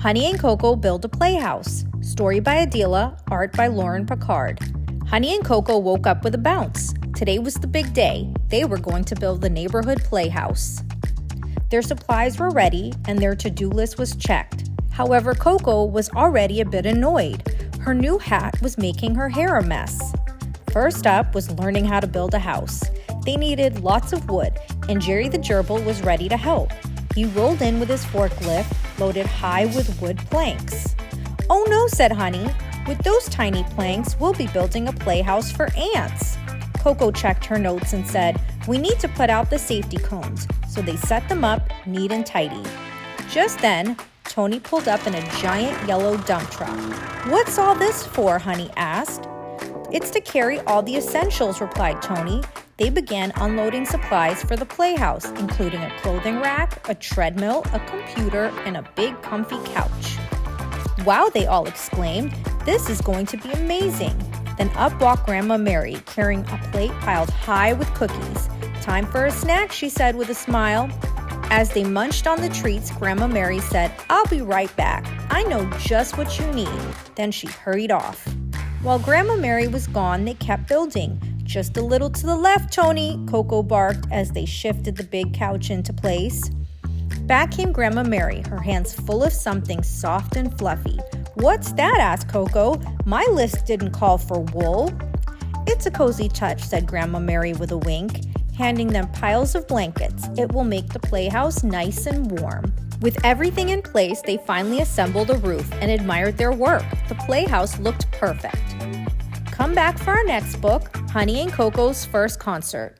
Hunny and Koko build a playhouse. Story by Adela, art by Lauren Picard. Hunny and Koko woke up with a bounce. Today was the big day. They were going to build the neighborhood playhouse. Their supplies were ready and their to-do list was checked. However, Koko was already a bit annoyed. Her new hat was making her hair a mess. First up was learning how to build a house. They needed lots of wood, and Jerry the gerbil was ready to help. He rolled in with his forklift, loaded high with wood planks. "Oh no," said Hunny. "With those tiny planks, we'll be building a playhouse for ants." Koko checked her notes and said, "We need to put out the safety cones." So they set them up neat and tidy. Just then, Tony pulled up in a giant yellow dump truck. "What's all this for?" Hunny asked. "It's to carry all the essentials," replied Tony. They began unloading supplies for the playhouse, including a clothing rack, a treadmill, a computer, and a big comfy couch. "Wow," they all exclaimed. "This is going to be amazing." Then up walked Grandma Mary, carrying a plate piled high with cookies. "Time for a snack," she said with a smile. As they munched on the treats, Grandma Mary said, "I'll be right back. I know just what you need." Then she hurried off. While Grandma Mary was gone, they kept building. "Just a little to the left, Tony," Koko barked as they shifted the big couch into place. Back came Grandma Mary, her hands full of something soft and fluffy. "What's that?" asked Koko. "My list didn't call for wool." "It's a cozy touch," said Grandma Mary with a wink, handing them piles of blankets. "It will make the playhouse nice and warm." With everything in place, they finally assembled a roof and admired their work. The playhouse looked perfect. Come back for our next book, Hunny and Koko's First Concert.